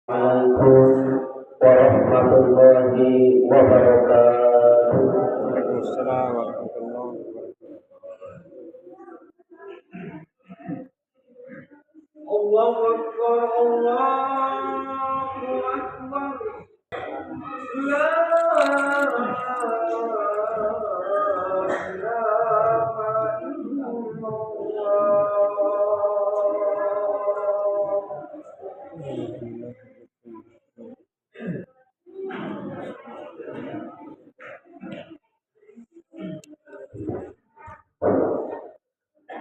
Assalamualaikum warahmatullahi wabarakatuh. Waalaikumsalam warahmatullahi wabarakatuh. Allahu Akbar, Allahu Akbar. La ilaha illallah.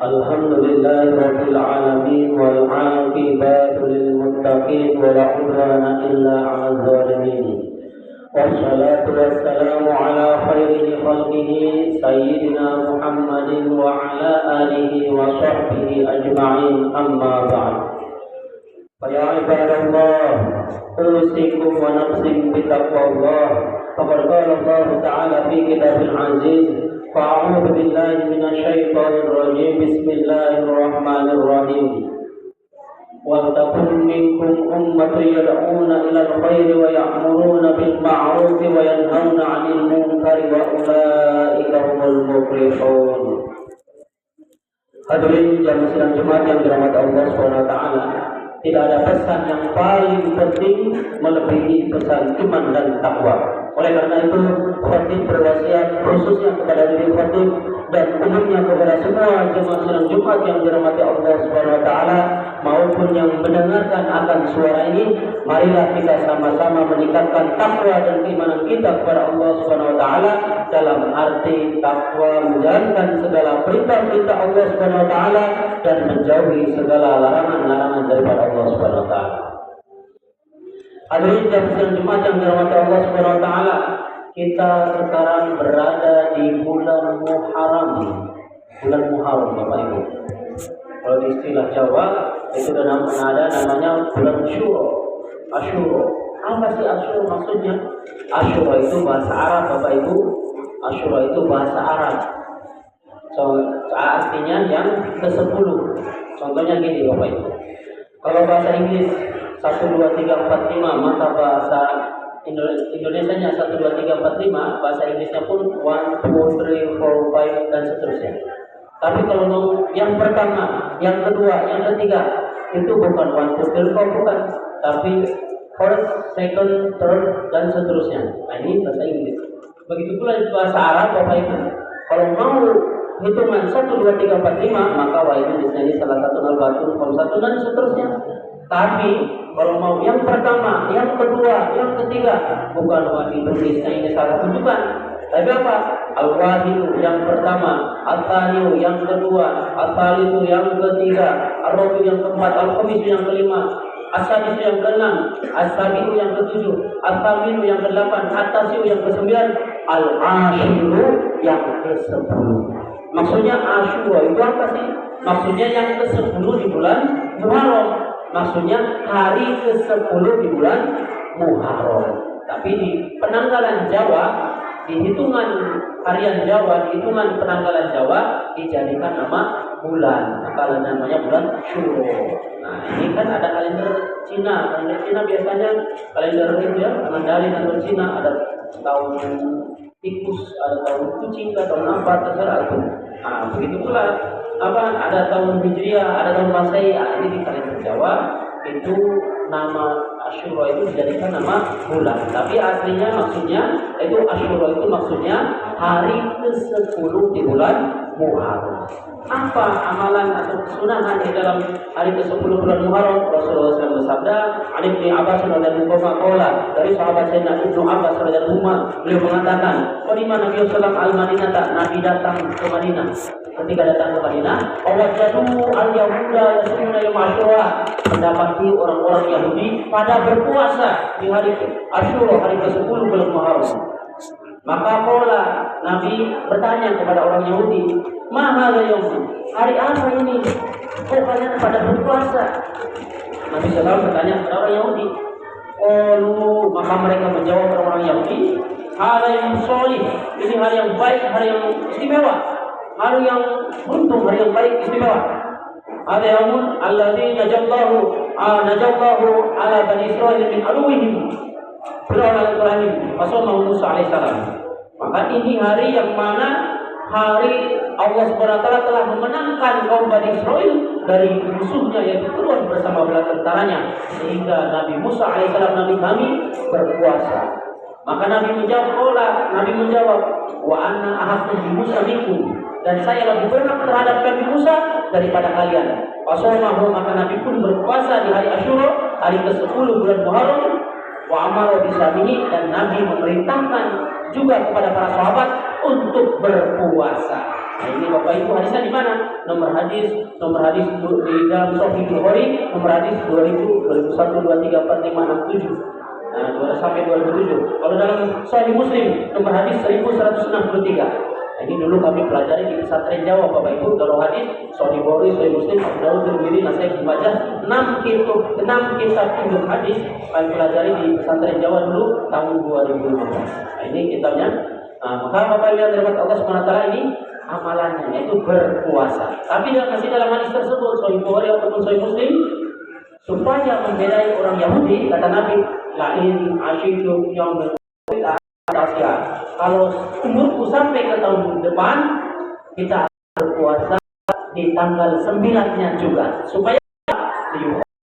Alhamdulillah rabbil alamin wal 'aqibatu lil muttaqin wa la 'udwana illa 'alal zalimin. Wassalatu wassalamu ala khairil khalqihi sayyidina Muhammadin wa ala alihi wa sahbihi ajma'in, amma ba'd. Ya ibadallah, usikum wa nafsi bitaqwallah. Faqad qala Allah ta'ala fi kitabil aziz, fa'udhu billahi minasyaitonir rajim. Bismillahirrahmanirrahim. Wa takum minkum ummatun yad'una ilal khairi wa ya'muruna bil ma'rufi wa yanhauna 'anil munkari wa ulaika humul muflihun. Hadirin jamaah sidang Jumat yang dirahmati Allah Subhanahu wa taala, tidak ada pesan yang paling penting melebihi pesan iman dan takwa. Oleh karena itu, khatib berwasiat khususnya kepada diri khatib dan umumnya kepada semua jemaah sidang Jumat yang dirahmati Allah Subhanahu wa taala maupun yang mendengarkan akan suara ini, marilah kita sama-sama meningkatkan takwa dan keimanan kita kepada Allah Subhanahu wa taala dalam arti takwa menjalankan segala perintah-perintah Allah Subhanahu wa taala dan menjauhi segala larangan-larangan daripada Allah Subhanahu wa taala. Hadirin jamaah Jumat yang dirahmati Allah Subhanahu wa taala, kita sekarang berada di bulan Muharram. Bulan Muharram, Bapak Ibu. Kalau di istilah Jawa itu ada namanya bulan Syuro. Asyuro. Apa sih Asyuro maksudnya? Asyuro itu bahasa Arab, Bapak Ibu. Asyuro itu bahasa Arab. Artinya yang ke-10. Contohnya gini, Bapak Ibu. Kalau bahasa Inggris 1, 2, 3, 4, 5, maka bahasa Indonesianya 1, 2, 3, 4, 5, bahasa Inggrisnya pun 1, 2, 3, 4, 5 dan seterusnya. Tapi kalau yang pertama, yang kedua, yang ketiga, itu bukan 1, 2, 3, 4, bukan, tapi first, second, third dan seterusnya. Nah, ini bahasa Inggris. Begitu pula bahasa Arab, Bapak Ibu. Kalau mau hitungan 1, 2, 3, 4, 5, maka wajib di sini salah satu al-batul, satu dan seterusnya. Tapi kalau mau yang pertama, yang kedua, yang ketiga, bukan wajib tulisnya ini salah tunjukkan. Tapi apa? Al-wahidu yang pertama, al-thaniyu yang kedua, al-thalithu yang ketiga, ar-rabi'u yang keempat, al-khamisu yang kelima, as-sadisu yang keenam, as-sabi'u yang ketujuh, al-thaminu yang kedelapan, at-tasi'u yang kesembilan, al-ashiru yang ke-10. Maksudnya Asyura itu apa sih? Maksudnya yang ke-10 di bulan Muharram. Maksudnya hari ke-10 di bulan Muharram. Tapi di penanggalan Jawa, di hitungan harian Jawa, di hitungan penanggalan Jawa dijadikan nama bulan. Maka namanya bulan Syuro. Nah, ini kan ada kalender Cina. Kalender Cina biasanya kalender itu ya, Mandarin atau Cina, ada tahun tikus, ada tahun kucing, ada tahun apa, terserah itu. Nah, begitu pula ada tahun Hijriah, ada tahun Masehi. Ini di kalender Jawa itu nama Asyura itu dijadikan nama bulan. Tapi aslinya maksudnya itu Asyura itu maksudnya hari ke-10 di bulan Muharram. Apa amalan atau kesunahan di dalam hari ke-10 bulan Muharram? Rasulullah SAW bersabda, "An Ibnu Abbas radhiyallahu anhu, dari sahabat Sayyidina Ibnu Abbas radhiyallahu anhu, beliau mengatakan, "Qadima Nabi sallallahu alaihi wasallam, Nabi datang ke Madinah." Ketika datang ke Madinah, wajadu al-Yahuda yasumuna yaum Asyura, mendapati orang-orang Yahudi pada berpuasa di hari Asyura, hari ke-10 bulan Muharram. Maka pola Nabi bertanya kepada orang Yahudi, "Ma hadza yaum?" Hari apa ini? Kok kalian pada berpuasa? Nabi SAW bertanya kepada orang Yahudi. Maka mereka menjawab orang-orang Yahudi, "Hadza yaum sholih." Ini hari yang baik, hari yang istimewa, hari yang beruntung, hari yang baik istimewa. Ada yaum alladzi najallahu najallahu ala bani Israil min aduwwihim Fir'aun al-Ibrahim fasamahu Musa alaihissalam. Maka ini hari yang mana hari Allah SWT telah memenangkan kaum Bani Israel dari musuhnya yaitu Fir'aun bersama bala tentaranya, sehingga Nabi Musa alaihissalam Nabi kami berpuasa. Maka Nabi menjawab, wa anna ahaqqu bi Musa minkum, dan saya lebih berhak terhadap Nabi Musa daripada kalian. Fasamahu, maka Nabi pun berpuasa di hari Asyura, hari ke-10 bulan Muharram. Wa amara bisamihi, dan Nabi memerintahkan juga kepada para sahabat untuk berpuasa. Nah, ini Bapak Ibu hadisnya di mana? Nomor hadis di dalam Sahih Bukhari, nomor hadis 2001 23 4 5 6 7. Nah, sampai 2007. Kalau dalam Sahih Muslim nomor hadis 1163. Ini dulu kami pelajari di pesantren Jawa Bapak Ibu. Kalau hadis Sahih Bukhari, Sahih Muslim, Abu Dawud, Tirmidzi, Nasai, Ibnu Majah, 6 kitab induk hadis kami pelajari di pesantren Jawa dulu tahun 2015. Nah, ini kitabnya. Maka Bapak Ibu yang dirahmati Allah Subhanahu wa taala, ini amalannya yaitu berpuasa. Tapi masih dalam hadis tersebut Sahih Bukhari ataupun Sahih Muslim, supaya membedai orang Yahudi, kata Nabi, lain asyidu yang Asia. Kalau umurku sampai ke tahun depan, kita berpuasa di tanggal 9-nya juga, supaya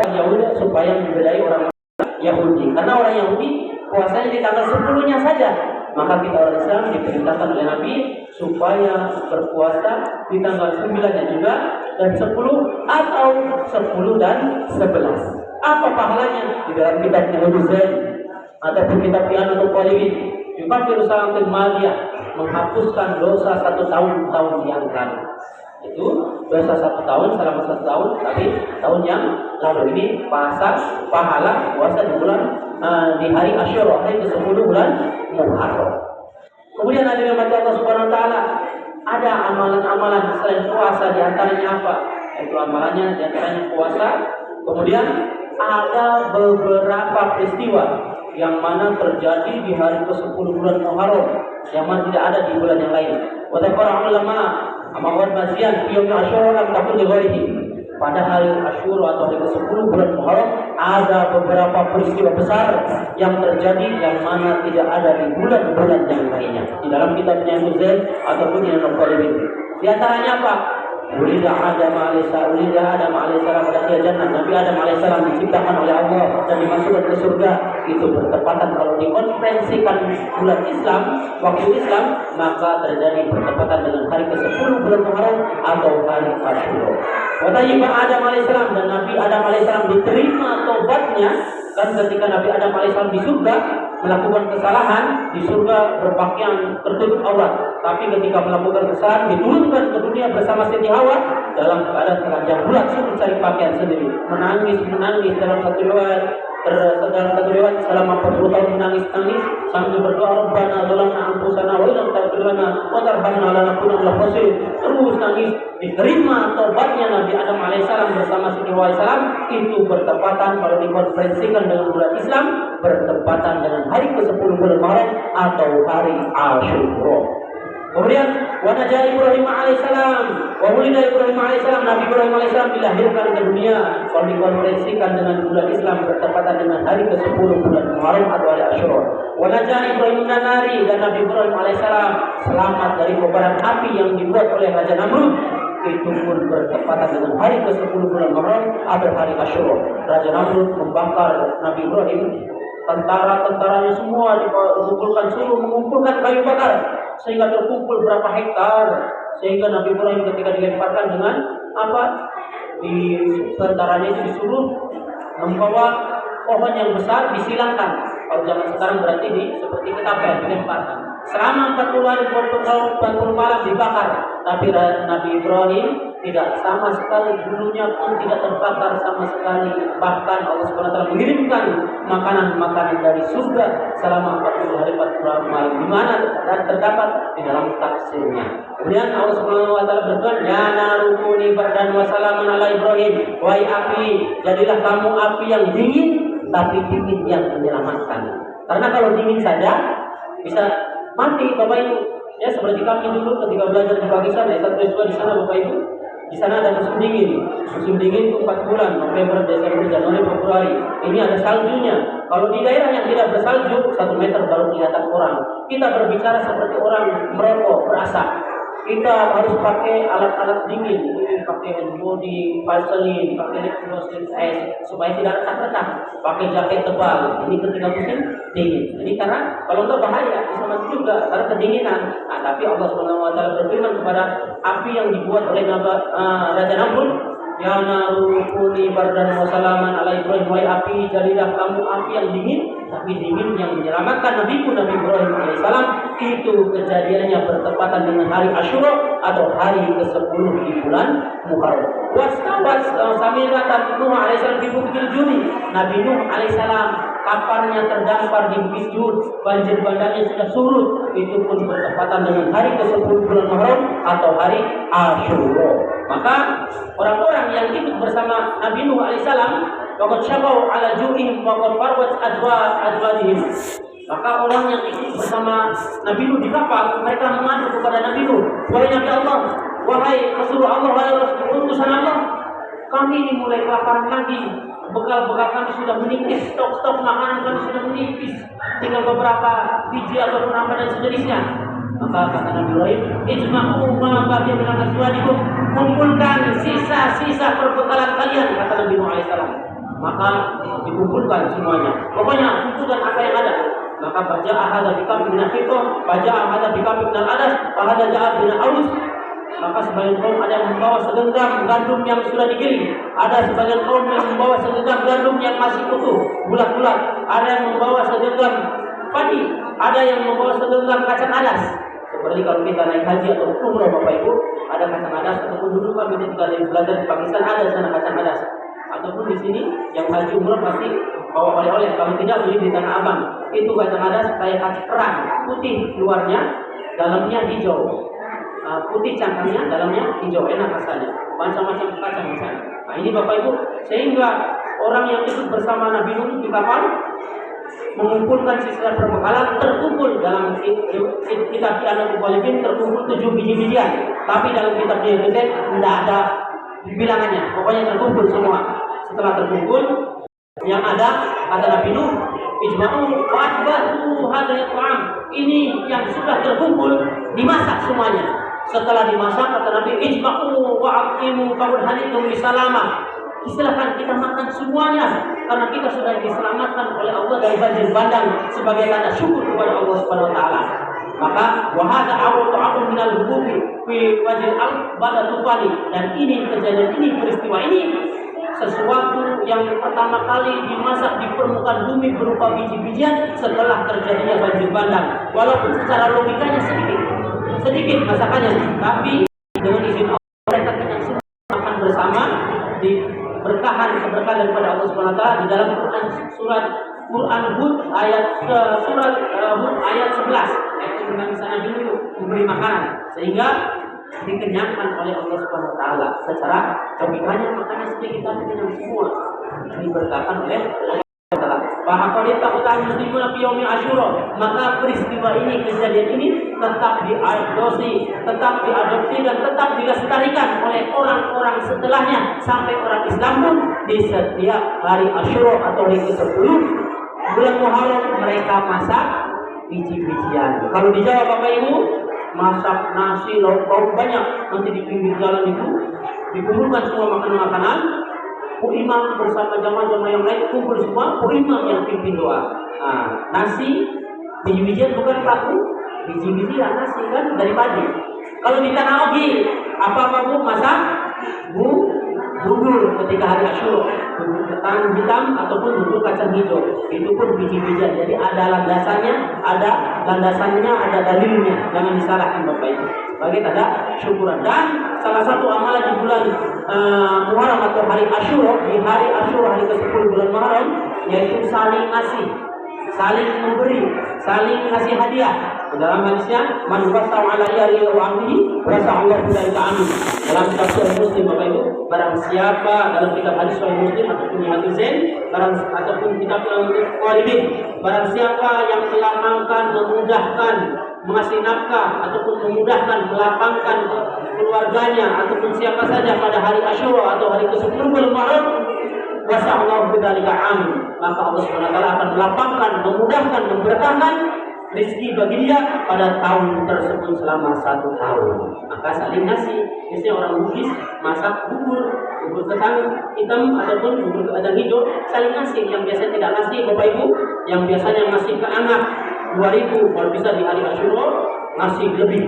Yahudi, supaya membedai orang Yahudi. Karena orang Yahudi puasanya di tanggal 10-nya saja. Maka kita orang Islam diperintahkan oleh Nabi supaya berpuasa di tanggal 9-nya juga, dan 10 atau 10 dan 11. Apa pahalanya? Di dalam kitab Al-Huzain ataupun kitab Ianatul Talibin, Yukafiru Salatul Madiyah, menghapuskan dosa 1 tahun yang lalu. Itu dosa 1 tahun selama 1 tahun, tapi tahun yang lalu. Ini pahala puasa di bulan di hari Asyura, hari ke-10 bulan Muharram. Kemudian ada yang Allah Subhanahu wa taala, ada amalan-amalan selain puasa, di antaranya apa? Itu amalannya di antaranya puasa. Kemudian ada beberapa peristiwa yang mana terjadi di hari ke-10 bulan Muharram, yang mana tidak ada di bulan yang lain. Wa para ulama amawad mazian fi yaum Asyura lam takun li ghairihi. Pada hari Asyura atau hari ke-10 bulan Muharram ada beberapa peristiwa besar yang terjadi yang mana tidak ada di bulan-bulan yang lainnya. Di dalam kitabnya Al-Huzain ataupun di dalam Al-Qalibin. Di antaranya apa? Ulida Adam alaihissalam pada jannah. Nabi Adam alaihissalam diciptakan oleh Allah dan dimasukkan ke surga. Itu bertepatan, kalau dikonferensikan bulan Islam, waktu Islam, maka terjadi bertepatan dengan hari ke-10 bulan Muharram atau hari Asyura. Watayyiba Adam alaihissalam, dan Nabi Adam alaihissalam diterima taubatnya. Kan ketika Nabi Adam alaihissalam di surga melakukan kesalahan, di surga berpakaian tertutup aurat, tapi ketika melakukan kesalahan diturunkan ke dunia bersama Siti Hawa dalam keadaan telanjang bulat, suruh cari pakaian sendiri, menangis dalam satu riwayat selama 40 tahun menangis sambil berdoa, Rabbana zalamna anfusana wa illam taghfir lana wa tarhamna lanakunanna minal khasirin. Terus nangis. Diterima taubatnya Nabi Adam alaihissalam bersama Siti Hawa alaihissalam. Itu bertepatan, kalau dikonferensikan dengan bulan Islam, bertepatan dengan hari ke-10 bulan Muharram atau hari Asyura. Kemudian wanaja Ibrahim alaihissalam, wahulida Ibrahim alaihissalam, Nabi Ibrahim alaihissalam dilahirkan ke dunia. Kalau dikonferensikan dengan bulan Islam, bertepatan dengan hari ke-10 bulan Muharram atau hari Asyura. Wanaja Ibrahim nanari, dan Nabi Ibrahim alaihissalam selamat dari kobaran api yang dibuat oleh Raja Namrud. Itu pun bertepatan dengan hari ke-10 bulan Muharram atau hari Asyura. Raja Namrud membakar Nabi Ibrahim. Tentara-tentaranya semua dikumpulkan, suruh mengumpulkan kayu bakar sehingga terkumpul berapa hektar, sehingga Nabi Ibrahim ketika dilemparkan dengan apa, di tentaranya itu disuruh membawa pohon yang besar disilangkan. Kalau zaman sekarang berarti seperti ketapel dilemparkan. Selama 40 hari 40 malam dibakar, tapi Nabi Ibrahim tidak sama sekali, bulunya pun tidak terbakar sama sekali. Bahkan Allah SWT mengirimkan makanan-makanan dari surga selama 40 hari 40 malam, di mana terdapat di dalam tafsirnya. Kemudian Allah SWT berfirman, ya narukuni bardan wa salaman ala Ibrahim, wahai api, jadilah kamu api yang dingin, tapi dingin yang menyelamatkan. Karena kalau dingin saja bisa mati Bapak Ibu. Ya seperti kami dulu ketika belajar di Pakistan, S1 S2 di sana Bapak Ibu. Di sana ada musim dingin. Musim dingin itu 4 bulan, November, Desember, Januari, Februari. Ini ada saljunya. Kalau di daerah yang tidak bersalju, 1 meter baru kelihatan orang. Kita berbicara seperti orang merokok, berasap. Kita harus pakai alat-alat dingin, pakai hand body, Vaseline, pakai lip gloss, lip es, supaya tidak retak-retak. Pakai jaket tebal. Ini ketika musim dingin. Ini karena kalau enggak bahaya, bisa mati juga karena kedinginan. Nah, tapi Allah SWT berfirman kepada api yang dibuat oleh Raja Namrud, ya naru kuni bardan wa salaman ala Ibrahim, wahai api jadilah kamu api yang dingin, tapi dingin yang menyelamatkan Nabi Ibrahim alaihissalam. Itu kejadiannya bertepatan dengan hari Asyura atau hari ke-10 di bulan Muharram. Wastawas samira Nuh alaihissalam di Bukit Judi. Nabi Nuh alaihissalam kaparnya terdampar di Bukit Jud, banjir bandangnya sudah surut. Itu pun bertepatan dengan hari ke-10 bulan Muharram atau hari Asyura. Maka orang-orang yang ikut bersama Nabi Nuh alaihissalam, waqad syabau ala ju'ihim waqad farwat azwadihim. Maka orang yang ikut bersama Nabi Nuh di kapal, mereka mengadu kepada Nabi Nuh, wahai Nabi Allah, wahai Rasulullah Allah, wahai utusan Allah, kami ini mulai kelaparan lagi. Bekal-bekal kami sudah menipis, stok-stok makanan kami sudah menipis, tinggal beberapa biji ataupun apa dan sejenisnya. Maka kata Nabi Ibrahim, ijma'u ma baqiya min azwajikum, kumpulkan sisa-sisa perbekalan kalian, kata Nabi Nuh alaihissalam. Maka dikumpulkan semuanya. Pokoknya kumpulkan apa yang ada. Maka baca ahada bikam bin Afiqah, baca ahada bikam bin Al-Adas, ahada ja'ad bin Aus. Maka sebagian kaum ada yang membawa segenggam gandum yang sudah digiling, ada sebagian kaum yang membawa segenggam gandum yang masih utuh, bulat-bulat, ada yang membawa segenggam padi, ada yang membawa segenggam kacang adas. Seperti kalau kita naik haji atau umroh Bapak Ibu, ada kacang adas, ataupun dulu kami tinggal di belajar di Pakistan ada sana kacang adas. Ataupun di sini yang haji umroh pasti bawa oleh-oleh, kalau tidak beli di Tanah Abang. Itu kacang adas kayak kacang perang, putih luarnya, dalamnya hijau. Putih cangkangnya, dalamnya hijau, enak rasanya. Macam-macam kacang misalnya. Nah ini Bapak Ibu, sehingga orang yang ikut bersama Nabi Nuh di kapal mengumpulkan sisa perbekalan, terkumpul dalam kitab Al-Mubalibin terkumpul 7 biji-bijian. Tapi dalam kitab Al-Mubalibin tidak ada bilangannya, pokoknya terkumpul semua. Setelah terkumpul, yang ada kata Nabi Nuh, ijma'u wa atba'u hadha ta'am. Ini yang sudah terkumpul dimasak semuanya. Setelah dimasak kata Nabi, ijma'u wa aqimu qawd halikum bisalamah. Silakan kita makan semuanya karena kita sudah diselamatkan oleh Allah dari banjir bandang sebagai tanda syukur kepada Allah Subhanahu wa taala. Maka wa hadha awwatu minal hububi fi wajhil ard ba'da tufani. Dan ini kejadian ini, peristiwa ini sesuatu yang pertama kali dimasak di permukaan bumi berupa biji-bijian setelah terjadinya banjir bandang. Walaupun secara logikanya sedikit masakannya, tapi dengan izin Allah mereka kenyang semua, makan bersama, diberkahan keberkahan daripada Allah Subhanahu wa taala di dalam surat Hud ayat 11, yaitu tentang sana dulu memberi makanan sehingga dikenyangkan oleh Allah Subhanahu wa taala. Secara logikanya makanan sedikit tapi kenyang semua, diberkahkan oleh Allah. Maka peristiwa ini, kejadian ini tetap diadopsi dan tetap dilestarikan oleh orang-orang setelahnya sampai orang Islam pun di setiap hari Asyura atau hari ke-10 bulan Muharram mereka masak biji-bijian. Kalau di Jawa Bapak Ibu masak nasi lauk banyak, nanti di pinggir jalan itu dikumpulkan semua makanan-makanan. Imam bersama jamaah-jamaah yang lain kumpul semua, imam yang pimpin doa. Nah, nasi biji-bijian bukan paku, biji-bijian nasi kan dari padi. Kalau di Tanah Ogi, apa Bu masak? Bubur ketika hari Asyura, bubur ketan hitam ataupun bubur kacang hijau. Itu pun biji-bijian. Jadi ada landasannya, ada dalilnya. Jangan disalahkan Bapak Ibu. Bagi tanda syukuran. Dan salah satu amalan di bulan Muharram atau hari Asyura, di hari Asyura hari ke-10 bulan Muharram, yaitu saling ngasih, saling memberi, saling ngasih hadiah. Dalam hadisnya, man wasau ala yari wa amrihi wasa Allah bidzalika amin. Dalam kitab Sahih Muslim Bapak Ibu, barang siapa dalam kitab hadis Sahih Muslim ataupun hadis Zain, ataupun kitab Al-Mubalibin, barang siapa yang melapangkan, memudahkan mengasih nafkah ataupun memudahkan, melapangkan keluarganya ataupun siapa saja pada hari Asyura atau hari ke-10 bulan Muharram, wasallallahu bidzalika am, maka Allah Subhanahu wa taala akan melapangkan, memudahkan, memberkahkan rezeki bagi dia pada tahun tersebut selama 1 tahun. Maka saling ngasih. Biasanya orang Bugis masak bubur ketan hitam ataupun bubur ketan hijau, saling ngasih. Yang biasanya tidak ngasih Bapak Ibu, yang biasanya ngasih ke anak 2.000, kalau bisa di hari Asyura ngasih lebih.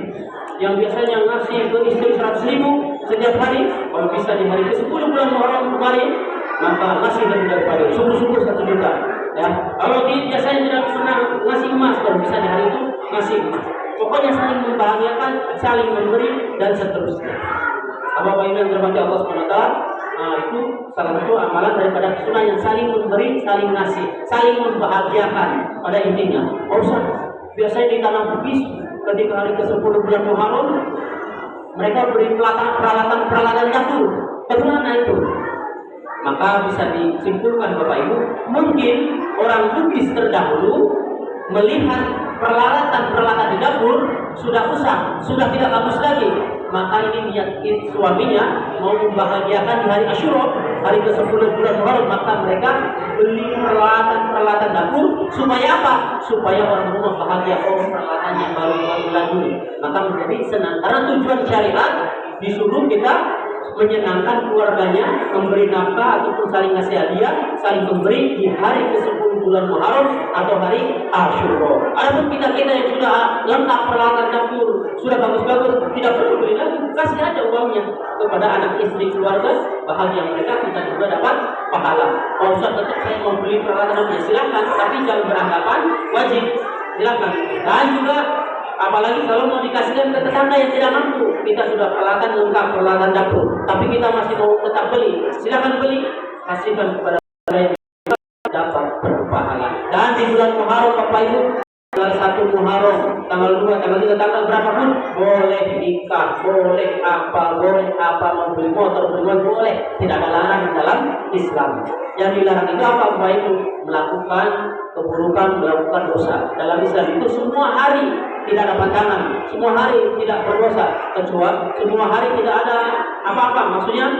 Yang biasanya ngasih ke istri 100.000 setiap hari, kalau bisa di hari ke-10 bulan Muharram kemarin, maka ngasih lebih daripada syukur-syukur 1 juta. Ya, kalau biasanya tidak pernah ngasih emas, kalau bisa di hari itu ngasih emas. Pokoknya saling membahagiakan, saling memberi dan seterusnya. Bapak Ibu yang dirahmati Allah SWT, itu salah satu amalan daripada sunnah yang saling memberi, saling ngasih, saling membahagiakan pada intinya. Ustaz, biasanya di tanah Bugis ketika hari ke-10 bulan Muharram mereka beri peralatan dapur. Bagaimana itu? Maka bisa disimpulkan Bapak Ibu, mungkin orang Bugis terdahulu melihat peralatan di dapur sudah usang, sudah tidak bagus lagi. Maka ini niat suaminya mau membahagiakan di hari Asyura, hari ke-10 bulan Muharram, maka mereka beli peralatan dapur supaya apa? Supaya orang rumah bahagia. Oh, peralatannya baru lagi. Maka menjadi senang. Karena tujuan syariat disuruh kita menyenangkan keluarganya, memberi nafkah ataupun saling ngasih hadiah, saling memberi di hari ke-10 bulan Muharram atau hari Asyura. Adapun kita yang sudah lengkap peralatan dapur, sudah bagus-bagus, tidak perlu beli lagi, kasih aja uangnya kepada anak istri keluarga, bahagia mereka, kita juga dapat pahala. Kalau Ustaz tetap saya mau beli peralatan dapur, ya silakan, tapi jangan beranggapan wajib, silakan. Dan juga apalagi kalau mau dikasihkan ke tetangga yang tidak mampu, kita sudah peralatan lengkap, peralatan dapur, tapi kita masih mau tetap beli, silakan beli, kasihkan kepada yang dapat berpahala. Dan di bulan Muharram Bapak Ibu, tanggal 1 Muharram, tanggal 2, tanggal 3, tanggal berapapun boleh nikah, boleh apa, membeli motor, boleh, tidak ada larangan dalam Islam. Yang dilarang itu apa Bapak Ibu? Melakukan keburukan, melakukan dosa. Dalam Islam itu semua hari tidak ada pantangan, semua hari tidak berdosa, kecuali semua hari tidak ada apa-apa. Maksudnya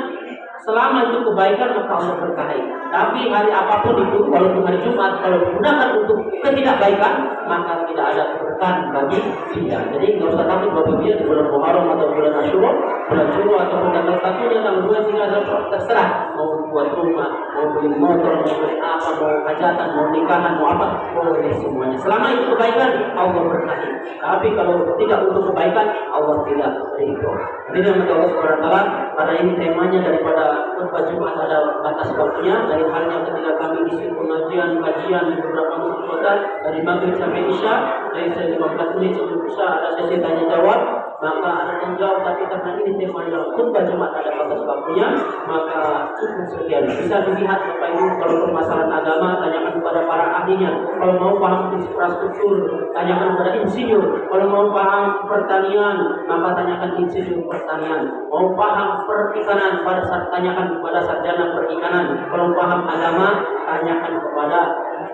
selama itu kebaikan maka Allah berkahi. Tapi hari apapun itu, walaupun hari Jumat, kalau digunakan untuk ketidakbaikan, maka tidak ada keberkahan bagi dia. Jadi nggak usah takut Bapak Ibu di bulan Muharram atau bulan Asyura, bulan Syuro atau tanggal 1-nya, tanggal 2, 3, terserah. Mau buat rumah, mau beli motor, mau beli apa, mau hajatan, mau nikahan, mau apa, boleh semuanya. Selama itu kebaikan, Allah berkahi. Tapi kalau tidak untuk kebaikan, Allah tidak ridho. Jadi yang Allah SWT, karena ini temanya daripada khutbah Jumat ada batas waktunya, dari halnya ketika kami isi pengajian kajian di beberapa masjid kota dari maghrib sampai isya, dari 15 menit sebelum isya ada sesi tanya jawab, maka ada tanya jawab. Tapi karena ini temanya khutbah Jumat ada batas waktunya, maka cukup sekian. Bisa dilihat Bapak Ibu, kalau permasalahan agama tanyakan kepada para ahlinya. Kalau mau paham infrastruktur, tanyakan kepada insinyur. Kalau mau paham pertanian, maka tanyakan insinyur pertanian. Mau paham perikanan, pada saat tanyakan kepada sarjana perikanan. Kalau paham agama, tanyakan kepada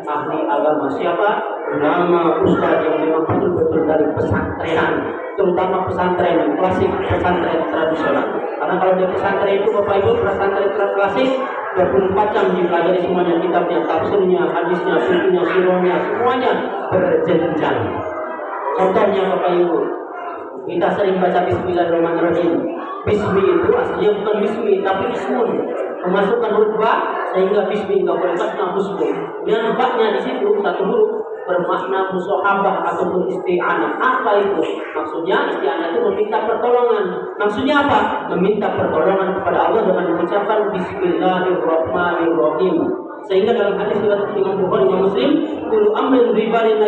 ahli agama. Siapa? Ulama, ustaz yang memang betul-betul dari pesantrenan, terutama pesantren klasik, pesantren tradisional. Karena kalau di pesantren itu Bapak Ibu, pesantren klasik 24 jam dipelajari semuanya, kitabnya, tafsirnya, hadisnya, fikihnya, sirahnya, semuanya berjenjang. Contohnya Bapak Ibu, kita sering baca Bismillahirrahmanirrahim. Bismi itu aslinya bukan bismi, tapi ismun. Memasukkan huruf ba sehingga bismi nggak boleh basna muslim. Dan baknya di situ satu huruf bermakna musahabah ataupun isti'anah. Apa itu? Maksudnya isti'anah itu meminta pertolongan. Maksudnya apa? Meminta pertolongan kepada Allah dengan mengucapkan Bismillahirrahmanirrahim. Sehingga dalam hadis riwayat Imam Bukhari dan Muslim, kullu amrin ribalin la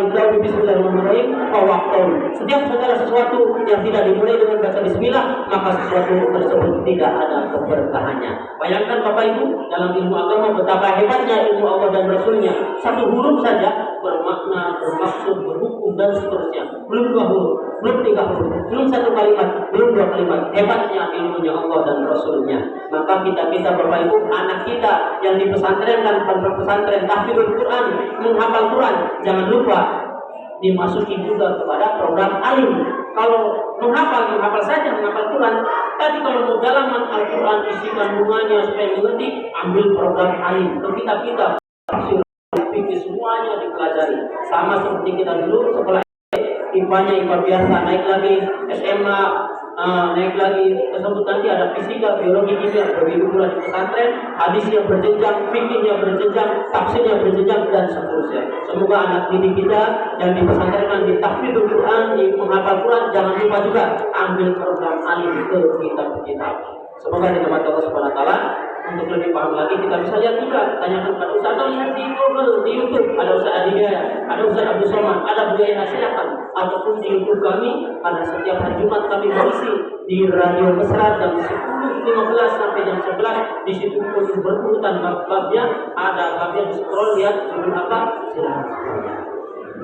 yubda'u bismillahirrahmanirrahim fa waqtun. Setiap segala sesuatu yang tidak dimulai dengan baca bismillah, maka sesuatu tersebut tidak ada keberkahannya. Bayangkan Bapak Ibu, dalam ilmu agama betapa hebatnya ilmu Allah dan Rasulnya. Satu huruf saja bermakna, bermaksud, berhukum dan seterusnya. Belum 2 huruf, belum 3 huruf, belum 1 kalimat, belum 2 kalimat. Hebatnya ilmunya Allah dan Rasulnya. Maka kita Bapak Ibu, anak kita yang di pesantren dan pesantren tahfidzul Quran, menghafal Quran, jangan lupa dimasuki juga kepada program alim. Kalau menghafal saja, menghafal Quran. Tapi kalau mau dalaman Al-Quran, isi kandungannya supaya mengerti, ambil program alim. Ke kitab-kitab, tafsir, fikih semuanya dipelajari. Sama seperti kita dulu sekolah IPA-nya IPA biasa, naik lagi SMA, naik lagi tersebut nanti ada fisika, biologi, kimia. Begitu pula di pesantren, hadisnya berjenjang, fikihnya berjenjang, tafsirnya berjenjang, dan seterusnya. Semoga anak didik kita yang di pesantren di tahfidzul Quran, di menghafal Quran, jangan lupa juga ambil program alim ke kitab-kitab. Semoga di tempat Allah Subhanahu wa taala. Untuk lebih paham lagi kita bisa lihat juga, tanyakan kepada Ustaz atau lihat di Google, di YouTube, ada Ustaz Adhidaya, ada Ustaz Abdul Somad, ada Buya Nasihatkan, ataupun di YouTube kami, karena setiap hari Jumat kami berisi di Radio Mesra jam 10.15 sampai jam 11. Di situ pun berurutan bab-babnya, ada babnya di scroll, lihat judul apa, silahkan.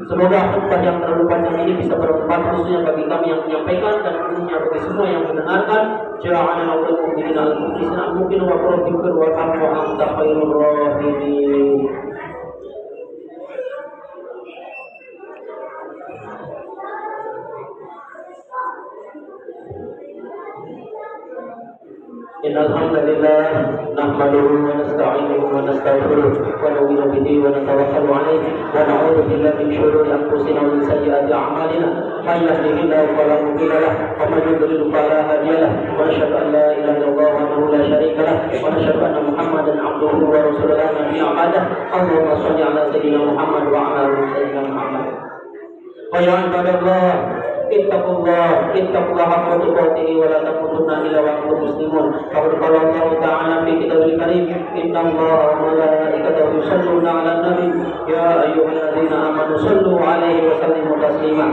Semoga khutbah yang terlalu panjang ini bisa bermanfaat khususnya bagi kami yang menyampaikan dan umumnya bagi semua yang mendengarkan. Ja'alana wal mu'minina al-mukhlisina al-muqin wa qurrabbikir wa ta'fu anta khairur rahimin. Innal hamdalillah nahmaduhu wa nasta'inuhu wa nastaghfiruh wa nu'minu bihi wa natawakkalu 'alaihi wa na'udzu billahi min shururi anfusina wa min sayyiati a'malina. Man yahdihillahu fala mudilla lahu wa man yudlil fala hadiya lahu. Wa asyhadu an la ilaha illallah wahdahu la syarika lahu wa asyhadu anna Muhammadan 'abduhu wa rasuluhu la nabiyya ba'dahu. Allahumma shalli 'ala sayyidina Muhammad wa 'ala ali sayyidina Muhammad. Wa ya ibadallah ittaqullah haqqa tuqatih wa la tamutunna illa wa antum muslimun. Qala Allah ta'ala fi kitabil karim, innallaha wa malaikatahu yusholluna 'alan nabi ya ayyuhalladzina amanu shallu 'alaihi wa sallimu taslima.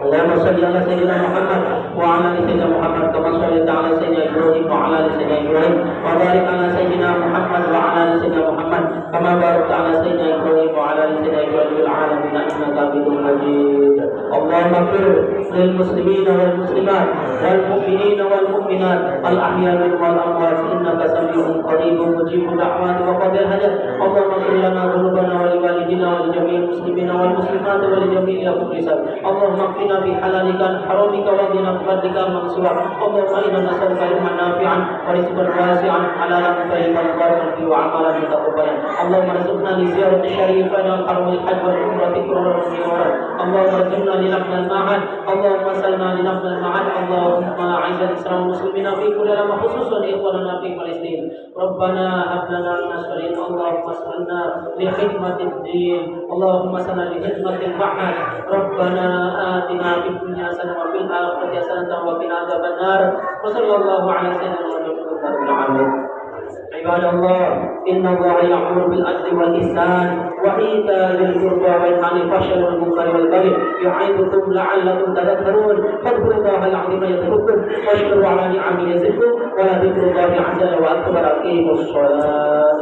Allahumma shalli ala sayyidina Muhammad wa ala ali sayyidina Muhammad kama shallaita ala sayyidina Ibrahim wa ala ali sayyidina Ibrahim wa barik ala sayyidina Muhammad wa ala ali sayyidina Muhammad kama barakta ala sayyidina Ibrahim wa ala ali sayyidina Ibrahim fil alamin innaka Hamidum Majid. Allahumma ighfir lil muslimina wal muslimat wal mu'minina wal mu'minat al ahya'i wal amwat innaka samii'un qaribun mujibud da'wat wa qadir hajat. Allahumma ighfir lana dhunubana wa li walidina wa li jami'il muslimina wal muslimat wa li jami'il mukhlisin. Allahumma qina bi halalika haramika wa qina bi fadlika man siwak. Allahumma inna nas'aluka ilman nafi'an wa rizqan wasi'an halalan tayyiban barakan fi wa amalan mutaqabbalan. Allahumma arzuqna li ziyarati syarifina wal haramil hajj wal umrati qurran wa ziyarat. Allahumma arzuqna li nafnal ma'ad. Allahumma salna li nafnal ma'ad. Allahumma a'izz al-islam muslimina fi kulli lama khususan ikhwanana fi Palestin. Rabbana hab lana min as-salihin. Allahumma salna li khidmatid din. Allahumma salna li khidmatil ma'ad. Rabbana atina fid dunya hasanah wa fil akhirati hasanah wa qina adzabannar. Wa sallallahu ala sayyidina Muhammad. عباد الله إن الله يأمر بالعدل والإحسان وإيتاء ذي القربى وينهى عن الفحشاء والمنكر والبغي يعظكم لعلكم تذكرون فاذكروا الله العظيم يذكركم واشكروا على نعمه يزدكم ولذكر الله عز وجل أكبر. أقيموا الصلاة.